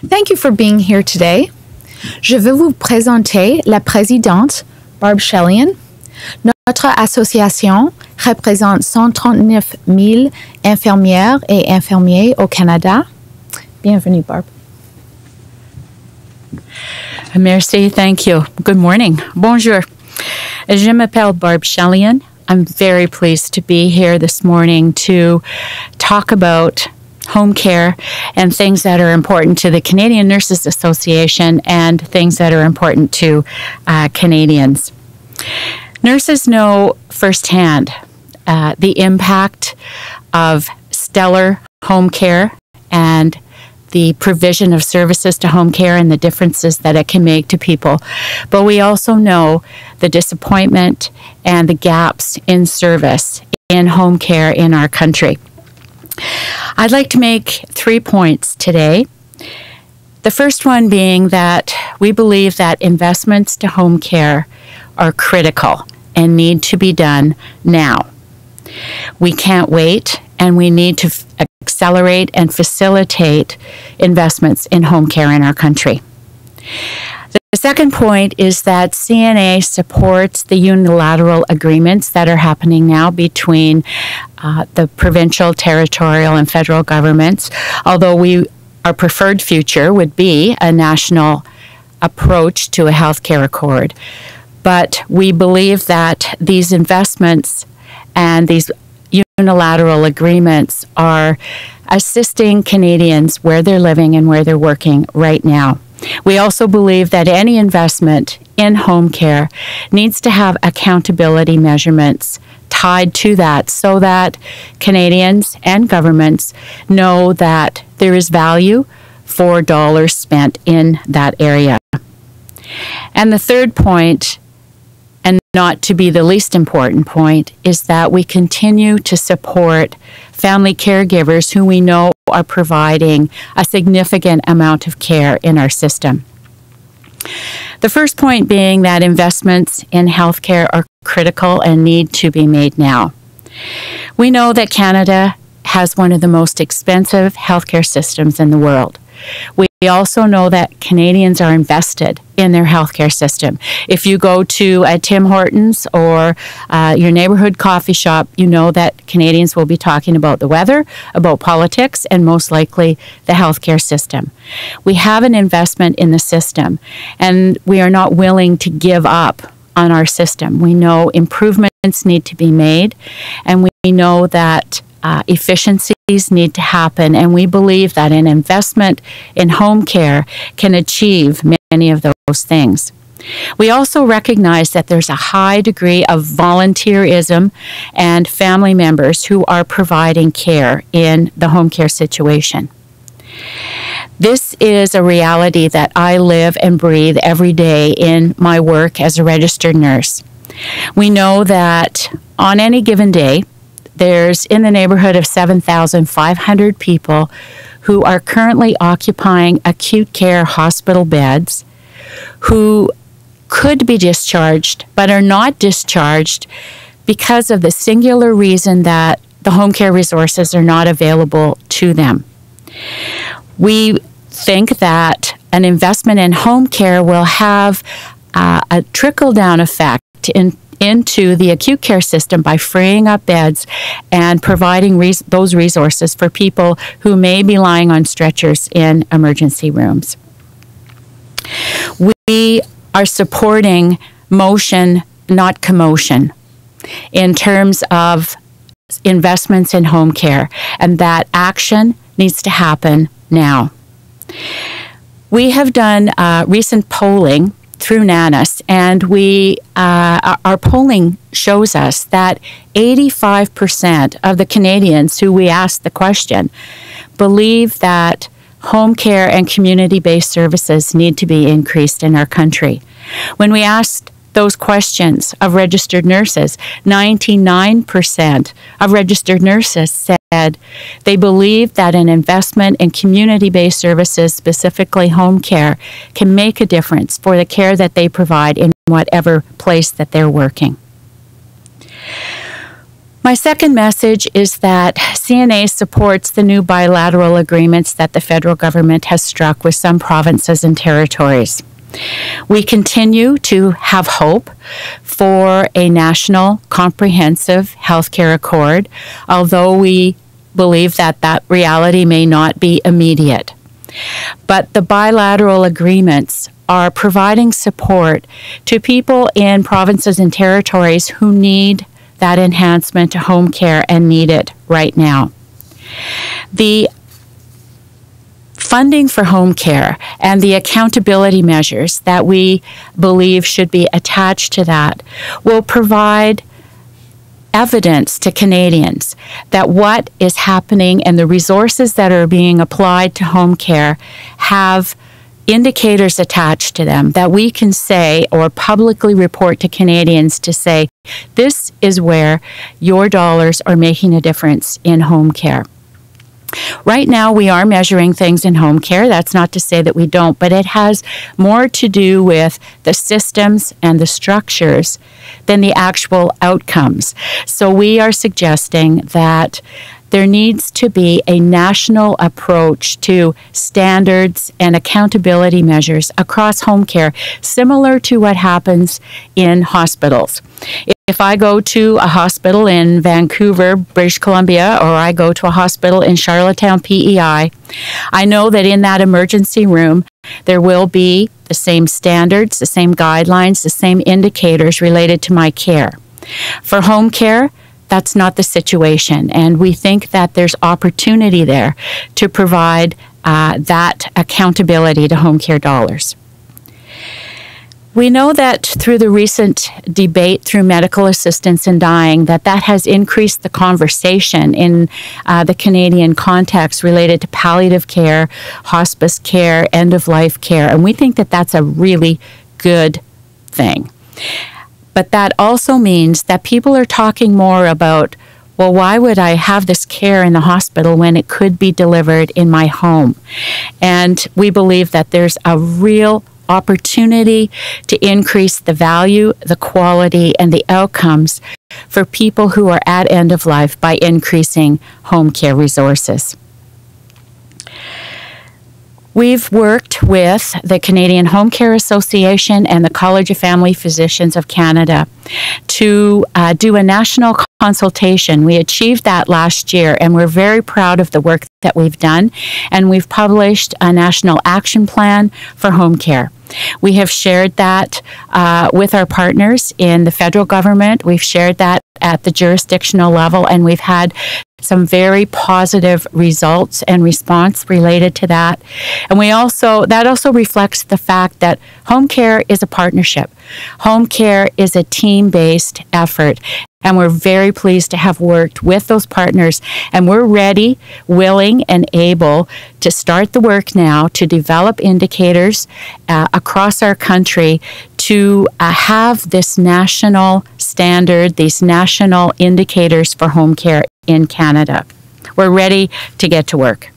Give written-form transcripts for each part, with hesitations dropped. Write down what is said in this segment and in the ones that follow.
Thank you for being here today. Je veux vous présenter la présidente, Barb Shellian. Notre association représente 139 000 infirmières et infirmiers au Canada. Bienvenue, Barb. Merci, thank you. Good morning. Bonjour. Je m'appelle Barb Shellian. I'm very pleased to be here this morning to talk about home care and things that are important to the Canadian Nurses Association and things that are important to Canadians. Nurses know firsthand the impact of stellar home care and the provision of services to home care and the differences that it can make to people. But we also know the disappointment and the gaps in service in home care in our country. I'd like to make 3 points today. The first one being that we believe that investments to home care are critical and need to be done now. We can't wait, and we need to accelerate and facilitate investments in home care in our country. The second point is that CNA supports the unilateral agreements that are happening now between the provincial, territorial, and federal governments, although our preferred future would be a national approach to a healthcare accord. But we believe that these investments and these unilateral agreements are assisting Canadians where they're living and where they're working right now. We also believe that any investment in home care needs to have accountability measurements tied to that so that Canadians and governments know that there is value for dollars spent in that area. And the third point, and not to be the least important point, is that we continue to support family caregivers who we know are providing a significant amount of care in our system. The first point being that investments in healthcare are critical and need to be made now. We know that Canada has one of the most expensive healthcare systems in the world. We also know that Canadians are invested in their healthcare system. If you go to a Tim Hortons or your neighborhood coffee shop, you know that Canadians will be talking about the weather, about politics, and most likely the healthcare system. We have an investment in the system, and we are not willing to give up on our system. We know improvements need to be made, and we know that efficiencies need to happen, and we believe that an investment in home care can achieve many of those things. We also recognize that there's a high degree of volunteerism and family members who are providing care in the home care situation. This is a reality that I live and breathe every day in my work as a registered nurse. We know that on any given day, there's in the neighborhood of 7,500 people who are currently occupying acute care hospital beds who could be discharged but are not discharged because of the singular reason that the home care resources are not available to them. We think that an investment in home care will have a trickle-down effect into the acute care system by freeing up beds and providing those resources for people who may be lying on stretchers in emergency rooms. We are supporting motion, not commotion, in terms of investments in home care, and that action needs to happen now. We have done recent polling through NANUS, and our polling shows us that 85% of the Canadians who we asked the question believe that home care and community-based services need to be increased in our country. When we asked those questions of registered nurses, 99% of registered nurses said they believe that an investment in community-based services, specifically home care, can make a difference for the care that they provide in whatever place that they're working. My second message is that CNA supports the new bilateral agreements that the federal government has struck with some provinces and territories. We continue to have hope for a national comprehensive healthcare accord, although we believe that that reality may not be immediate. But the bilateral agreements are providing support to people in provinces and territories who need that enhancement to home care and need it right now. The funding for home care and the accountability measures that we believe should be attached to that will provide evidence to Canadians that what is happening and the resources that are being applied to home care have indicators attached to them that we can say or publicly report to Canadians to say, this is where your dollars are making a difference in home care. Right now, we are measuring things in home care. That's not to say that we don't, but it has more to do with the systems and the structures than the actual outcomes. So we are suggesting that there needs to be a national approach to standards and accountability measures across home care, similar to what happens in hospitals. If I go to a hospital in Vancouver, British Columbia, or I go to a hospital in Charlottetown, PEI, I know that in that emergency room, there will be the same standards, the same guidelines, the same indicators related to my care. For home care, that's not the situation, and we think that there's opportunity there to provide that accountability to home care dollars. We know that through the recent debate through medical assistance in dying, that has increased the conversation in the Canadian context related to palliative care, hospice care, end-of-life care, and we think that that's a really good thing. But that also means that people are talking more about, well, why would I have this care in the hospital when it could be delivered in my home? And we believe that there's a real opportunity to increase the value, the quality, and the outcomes for people who are at end of life by increasing home care resources. We've worked with the Canadian Home Care Association and the College of Family Physicians of Canada to do a national consultation. We achieved that last year, and we're very proud of the work that we've done. And we've published a national action plan for home care. We have shared that with our partners in the federal government. We've shared that at the jurisdictional level, and we've had some very positive results and response related to that. And that also reflects the fact that home care is a partnership. Home care is a team-based effort. And we're very pleased to have worked with those partners. And we're ready, willing, and able to start the work now to develop indicators across our country to have this national standard, these national indicators for home care in Canada. We're ready to get to work.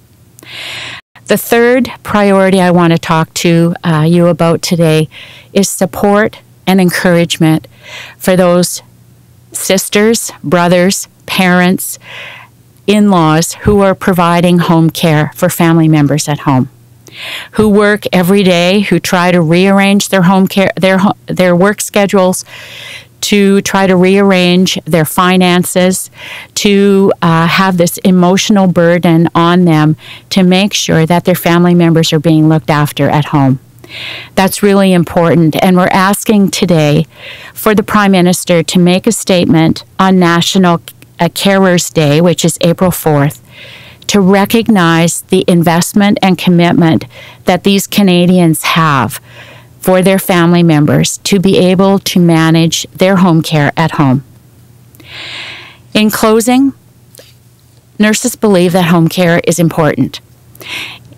The third priority I want to talk to you about today is support and encouragement for those sisters, brothers, parents, in-laws who are providing home care for family members at home, who work every day, who try to rearrange their home care, their work schedules, to try to rearrange their finances, to have this emotional burden on them to make sure that their family members are being looked after at home. That's really important, and we're asking today for the Prime Minister to make a statement on National Carers Day, which is April 4th, to recognize the investment and commitment that these Canadians have for their family members to be able to manage their home care at home. In closing, nurses believe that home care is important.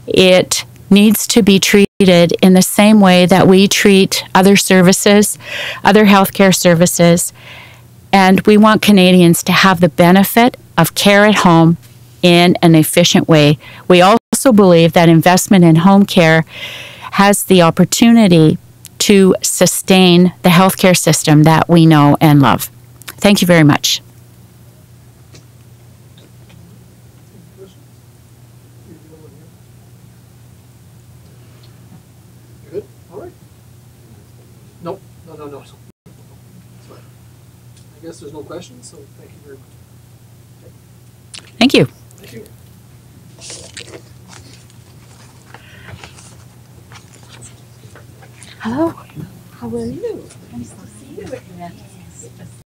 It needs to be treated in the same way that we treat other services, other healthcare services, and we want Canadians to have the benefit of care at home in an efficient way. We also believe that investment in home care has the opportunity to sustain the healthcare system that we know and love. Thank you very much. No. Sorry. I guess there's no questions, so thank you very much. Thank you. Thank you. Hello. How are you? Nice to see you again.